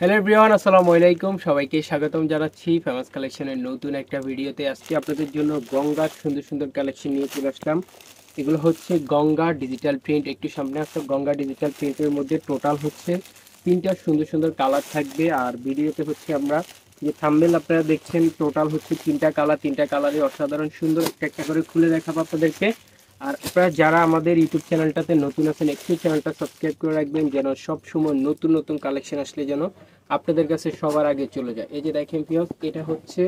Hello everyone, আসসালামু আলাইকুম। সবাইকে স্বাগতম জানাচ্ছি ফেমাস কালেকশনের নতুন একটা ভিডিওতে। আজকে আপনাদের জন্য গঙ্গার সুন্দর সুন্দর কালেকশন নিয়ে চলে আসলাম। এগুলো হচ্ছে গঙ্গা ডিজিটাল প্রিন্ট। একটু সামনে আসলে গঙ্গা ডিজিটাল প্রিন্টের মধ্যে টোটাল হচ্ছে তিনটা সুন্দর সুন্দর কালার থাকবে। আর ভিডিওতে হচ্ছে আমরা যে থাম্বনেল আপনারা দেখছেন, টোটাল হচ্ছে তিনটা কালার, তিনটা কালারে অসাধারণ সুন্দর একটা একটা করে খুলে দেখাবো আপনাদেরকে। আর আপনারা যারা আমাদের ইউটিউব চ্যানেলটাতে নতুন আছেন, একটু চ্যানেলটা সাবস্ক্রাইব করে রাখবেন, যেন সব সময় নতুন নতুন কালেকশন আসলে যেন আপনাদের কাছে সবার আগে চলে যায়। এই যে দেখেন প্রিয়, এটা হচ্ছে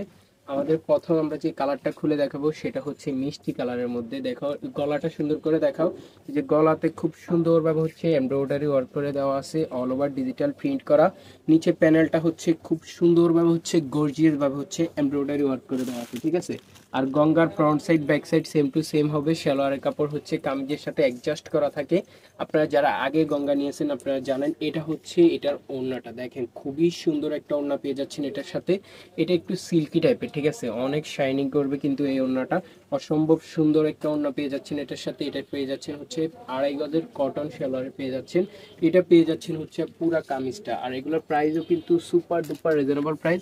আমাদের প্রথম আমরা যে কালারটা খুলে দেখাবো সেটা হচ্ছে মিষ্টি কালারের মধ্যে। দেখো গলাটা সুন্দর করে দেখাও। এই যে গলাতে খুব সুন্দরভাবে হচ্ছে এমব্রয়ডারি ওয়ার্ক করে দেওয়া আছে, অল ওভার ডিজিটাল প্রিন্ট করা। নিচে প্যানেলটা হচ্ছে খুব সুন্দরভাবে হচ্ছে গর্জিয়াস ভাবে হচ্ছে এমব্রয়ডারি ওয়ার্ক করে দেওয়া আছে, ঠিক আছে। আর গঙ্গার front side back side same to same হবে। সালোয়ারের কাপড় হচ্ছে কামিজের সাথে অ্যাডজাস্ট করা থাকে। আপনারা যারা আগে গঙ্গা নিয়েছেন আপনারা জানেন। এটা হচ্ছে এটার ওড়নাটা দেখেন, খুবই সুন্দর একটা ওড়না পেয়ে যাচ্ছেন এটার সাথে। এটা একটু সিল্কি টাইপের, ঠিক আছে, অনেক শাইনিং করবে কিন্তু এই ওড়নাটা। অসম্ভব সুন্দর একটা ওড়না পেয়ে যাচ্ছেন এটার সাথে। এটা পেয়ে যাচ্ছেন হচ্ছে 2.5 গজের কটন সালোয়ারে পেয়ে যাচ্ছেন। এটা পেয়ে যাচ্ছেন হচ্ছে পুরা কামিজটা। আর এগুলোর প্রাইসও কিন্তু সুপার ডুপার রিজনেবল প্রাইস,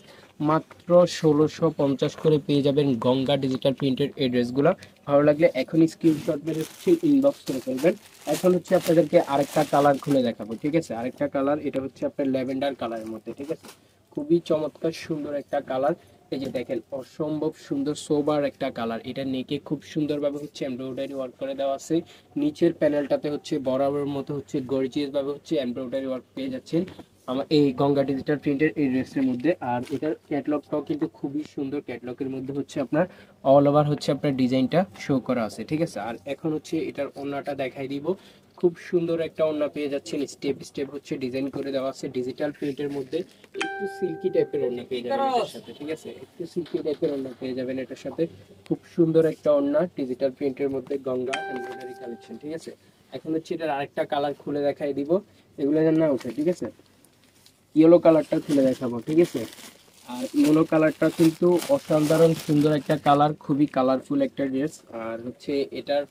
মাত্র 1650 করে পেয়ে যাবেন গঙ্গা ডিজিটাল প্রিন্টের এই ড্রেসগুলো। ভালো লাগলে এখনই স্ক্রিনশট মেরে হচ্ছে ইনবক্স করে ফেলবেন। এখন হচ্ছে আপনাদেরকে আরেকটা কালার খুলে দেখাবো, ঠিক আছে। আরেকটা কালার, এটা হচ্ছে আপনার ল্যাভেন্ডার কালারের মধ্যে, ঠিক আছে। খুবই চমৎকার সুন্দর একটা কালার। এই যে দেখেন, অসম্ভব সুন্দর সোবার একটা কালার। এটা নেকে খুব সুন্দরভাবে হচ্ছে এমব্রয়ডারি ওয়ার্ক করে দেওয়া আছে। নিচের প্যানেলটাতে হচ্ছে বরাবর মতো হচ্ছে গর্জিয়াস ভাবে হচ্ছে এমব্রয়ডারি ওয়ার্ক পেয়ে যাচ্ছেন আমার এই গঙ্গা ডিজিটাল প্রিন্টের এই ড্রেসের মধ্যে। আর এটার ক্যাটলগটাও কিন্তু খুবই সুন্দর। ক্যাটলগের মধ্যে হচ্ছে আপনার অল ওভার হচ্ছে আপনার ডিজাইনটা শো করা আছে, ঠিক আছে। আর এখন হচ্ছে এটার ওড়নাটা দেখাই দিব। খুব সুন্দর একটা ওড়না পেয়ে যাচ্ছেন, স্টেপ স্টেপ হচ্ছে ডিজাইন করে দেওয়া আছে ডিজিটাল প্রিন্টের মধ্যে। একটু সিল্কি টাইপের ওড়না পেয়ে যাবেন এটার সাথে, ঠিক আছে। একটু সিল্কি টাইপের ওড়না পেয়ে যাবেন এটার সাথে। খুব সুন্দর একটা ওড়না ডিজিটাল প্রিন্টের মধ্যে গঙ্গা এমব্রয়ডারি কালেকশন, ঠিক আছে। এখন হচ্ছে এটার আরেকটা কালার খুলে দেখাই দিব, এগুলো যেন না ওঠে, ঠিক আছে। ইয়েলো কালারটা খুলে দেখাবো, ঠিক আছে। আর ইয়েলো কালারটা কিন্তু অসাধারণ সুন্দর একটা কালার, খুবই কালারফুল একটা ড্রেস। আর হচ্ছে এটার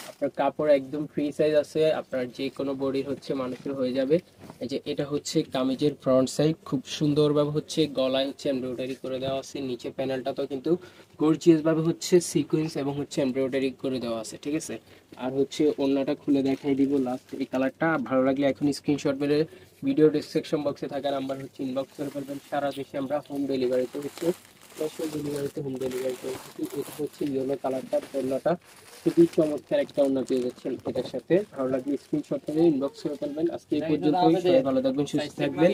আপনার কাপড় একদম ফ্রি সাইজ আছে, আপনার যে কোনো বডির হচ্ছে মানুষের হয়ে যাবে। এই যে এটা হচ্ছে কামিজের ফ্রন্ট সাইড, খুব সুন্দরভাবে হচ্ছে গলায় হচ্ছে এমব্রয়ডারি করে দেওয়া আছে। নিচে প্যানেলটাতেও কিন্তু গর্জিয়াস ভাবে হচ্ছে সিকোয়েন্স এবং হচ্ছে এমব্রয়ডারি করে দেওয়া আছে, ঠিক আছে। আর হচ্ছে ওড়নাটা খুলে দেখাই দিব লাস্ট এই কালারটা। ভালো লাগলে এখন স্ক্রিনশট মেরে ভিডিও ডিসক্রিপশন বক্সে থাকা নাম্বার হচ্ছে ইনবক্স করে ফেলবেন। সারা দেশে আমরা হোম ডেলিভারিতে হচ্ছে ক্যাশ অন ডেলিভারিতে হোম ডেলিভারি করে থাকি। এটা হচ্ছে ইয়েলো কালারটা, ওড়নাটা খুবই চমৎকার একটা ওড়না পেয়ে যাচ্ছেন এটার সাথে। ভালো লাগলে স্ক্রিনশট করে ইনবক্স করে ফেলবেন। আজকে এই পর্যন্তই, সবাই ভালো থাকবেন, সুস্থ থাকবেন।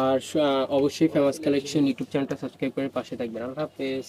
আর অবশ্যই ফেমাস কালেকশন ইউটিউব চ্যানেলটা সাবস্ক্রাইব করে পাশে থাকবেন। আল্লাহ হাফেজ।